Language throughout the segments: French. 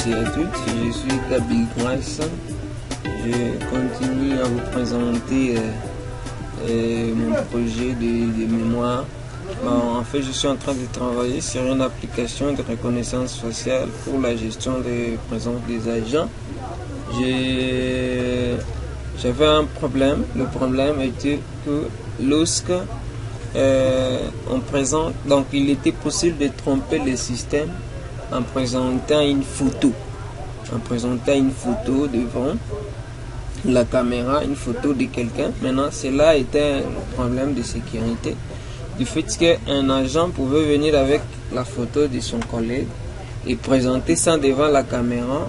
tous et à toutes, je suis Kabil Grace. Je continue à vous présenter mon projet de mémoire. En fait, je suis en train de travailler sur une application de reconnaissance faciale pour la gestion des présences des agents. J'avais un problème. Le problème était que lorsque on présente, donc il était possible de tromper le système en présentant une photo. Devant la caméra, une photo de quelqu'un. Maintenant, cela était un problème de sécurité. Du fait qu'un agent pouvait venir avec la photo de son collègue et présenter ça devant la caméra.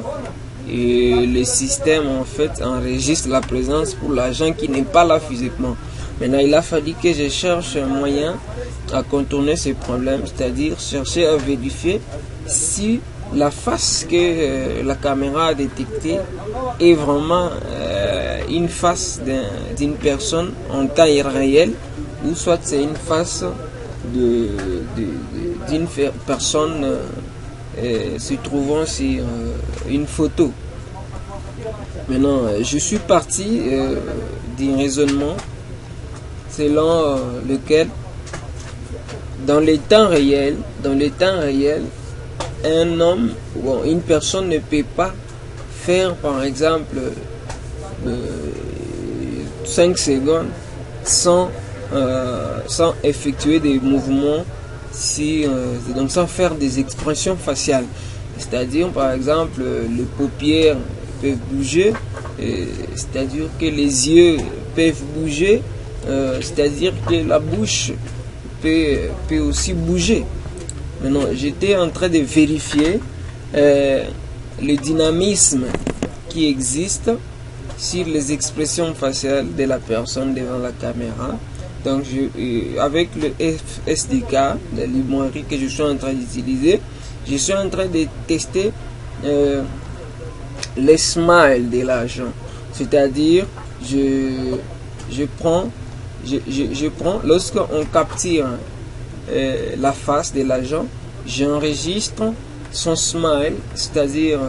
Et le système, en fait, enregistre la présence pour l'agent qui n'est pas là physiquement. Maintenant, il a fallu que je cherche un moyen à contourner ce problème, c'est-à-dire chercher à vérifier si la face que la caméra a détectée est vraiment une face d'une personne en temps réel, ou soit c'est une face d'une personne se trouvant sur une photo. Maintenant, je suis parti d'un raisonnement selon lequel dans les temps réels, un homme ou une personne ne peut pas faire, par exemple, 5 secondes sans effectuer des mouvements, donc sans faire des expressions faciales. C'est-à-dire, par exemple, les paupières peuvent bouger, c'est-à-dire que les yeux peuvent bouger, c'est-à-dire que la bouche peut aussi bouger. Maintenant, j'étais en train de vérifier le dynamisme qui existe sur les expressions faciales de la personne devant la caméra. Donc, avec le SDK, la librairie que je suis en train d'utiliser, je suis en train de tester les smiles de l'agent. C'est-à-dire, je prends, lorsqu'on capture la face de l'agent, j'enregistre son smile, c'est-à-dire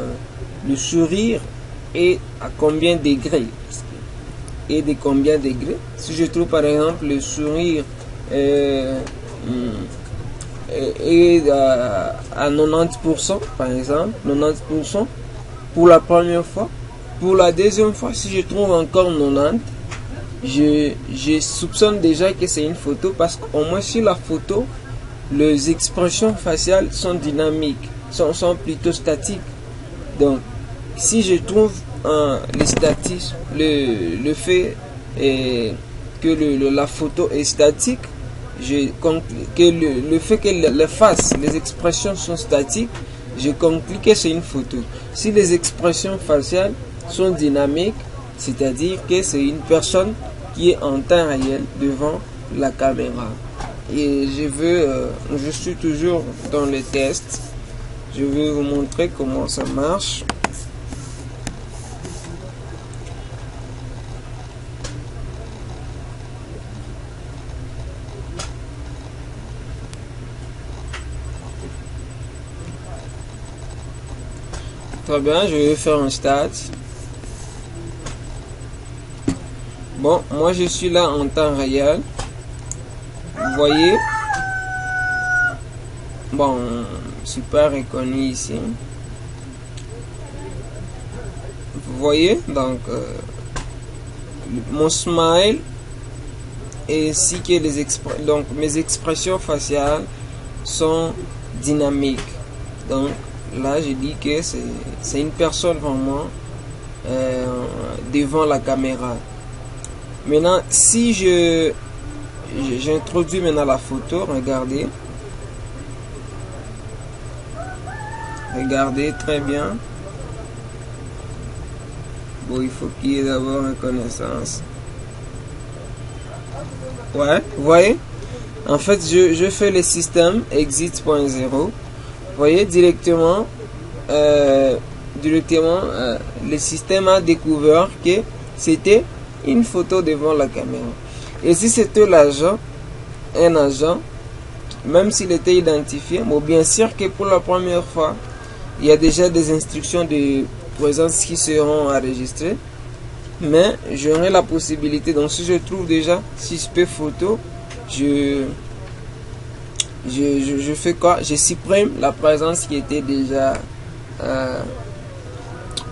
le sourire, et à combien de degrés. Et de combien de degrés. Si je trouve par exemple le sourire est à 90%, par exemple, 90% pour la première fois. Pour la deuxième fois, si je trouve encore 90%, je soupçonne déjà que c'est une photo, parce qu'au moins sur la photo, les expressions faciales sont dynamiques, sont plutôt statiques. Donc, si je trouve le fait que la photo est statique, le fait que les expressions sont statiques, je conclus que c'est une photo. Si les expressions faciales sont dynamiques, c'est-à-dire que c'est une personne qui est en temps réel devant la caméra. Et je suis toujours dans le test. Je vais vous montrer comment ça marche. Très bien, je vais faire un start. Bon, moi je suis là en temps réel. Vous voyez? Bon, super reconnu ici. Vous voyez? Donc, mon smile ainsi que donc mes expressions faciales sont dynamiques. Donc, là, je dis que c'est une personne vraiment devant la caméra. Maintenant, si j'introduis maintenant la photo, regardez. Regardez très bien. Bon, il faut qu'il y ait d'abord reconnaissance. Ouais, vous voyez? En fait, je fais le système exit.0. Vous voyez directement, le système a découvert que c'était une photo devant la caméra. Et si c'était un agent, même s'il était identifié, bon, bien sûr que pour la première fois, il y a déjà des instructions de présence qui seront enregistrées, mais j'aurai la possibilité, donc si je trouve déjà suspect photo, je fais quoi? Je supprime la présence qui était déjà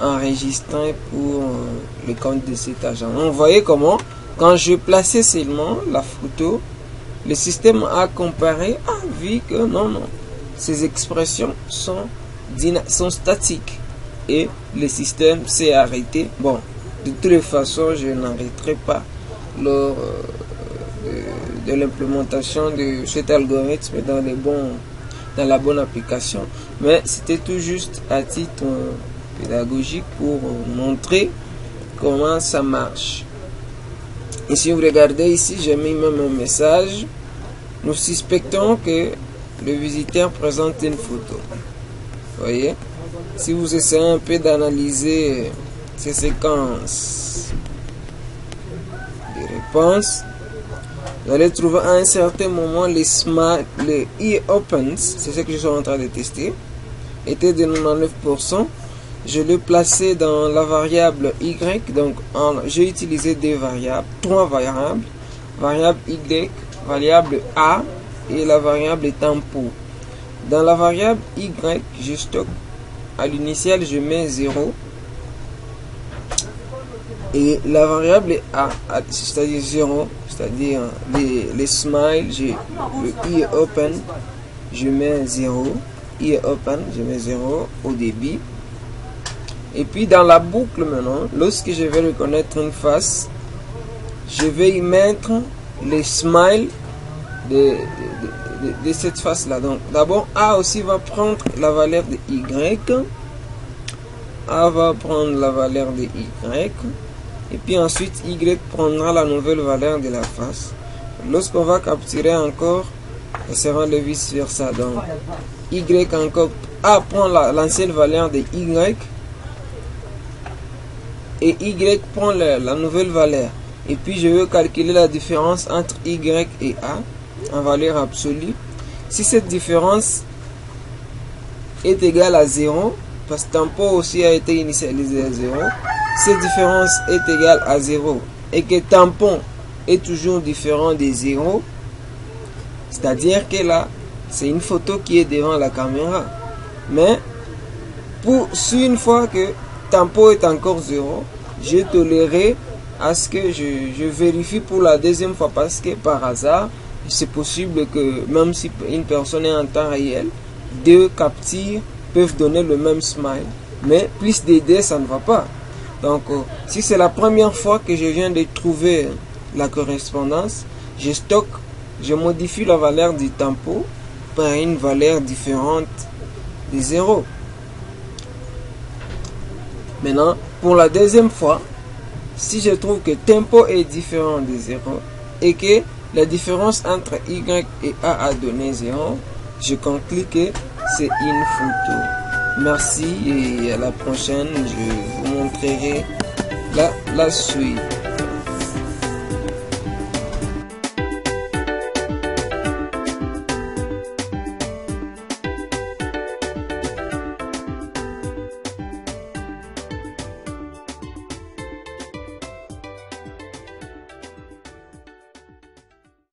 enregistrée pour le compte de cet agent. Donc, vous voyez comment, quand je plaçais seulement la photo, le système a comparé, a vu que non, ces expressions sont statiques et le système s'est arrêté. Bon, de toutes les façons, je n'arrêterai pas lors de l'implémentation de cet algorithme dans la bonne application, mais c'était tout juste à titre pédagogique pour montrer comment ça marche. Et si vous regardez ici, j'ai mis même un message. Nous suspectons que le visiteur présente une photo. Vous voyez, si vous essayez un peu d'analyser ces séquences de réponses, vous allez trouver à un certain moment les e-opens, c'est ce que je suis en train de tester, était de 99%. Je l'ai placé dans la variable y, donc j'ai utilisé trois variables, variable y, variable a et la variable tempo. Dans la variable y, je stocke à l'initial, je mets 0. Et la variable a, c'est-à-dire 0, c'est-à-dire les smiles, le i open, je mets 0, i open, je mets 0 au début. Et puis dans la boucle maintenant, lorsque je vais reconnaître une face, je vais y mettre les smiles de cette face là. Donc d'abord A aussi va prendre la valeur de Y, A va prendre la valeur de Y, et puis ensuite Y prendra la nouvelle valeur de la face. Lorsqu'on va capturer encore, ça sera le vice versa. Donc Y encore, A prend l'ancienne valeur de Y et Y prend la nouvelle valeur. Et puis je vais calculer la différence entre Y et A en valeur absolue. Si cette différence est égale à 0, parce que tempo aussi a été initialisé à 0, cette différence est égale à 0 et que tampon est toujours différent de 0, c'est-à-dire que là, c'est une photo qui est devant la caméra. Mais si une fois que tempo est encore 0, je tolérerai à ce que je vérifie pour la deuxième fois, parce que par hasard, c'est possible que même si une personne est en temps réel, deux captures peuvent donner le même smile, mais plus de 2 ça ne va pas. Donc si c'est la première fois que je viens de trouver la correspondance, je stocke, je modifie la valeur du tempo par une valeur différente de 0. Maintenant, pour la deuxième fois, si je trouve que tempo est différent de 0 et que la différence entre Y et A a donné 0, je conclue que c'est une photo. Merci et à la prochaine, je vous montrerai la suite.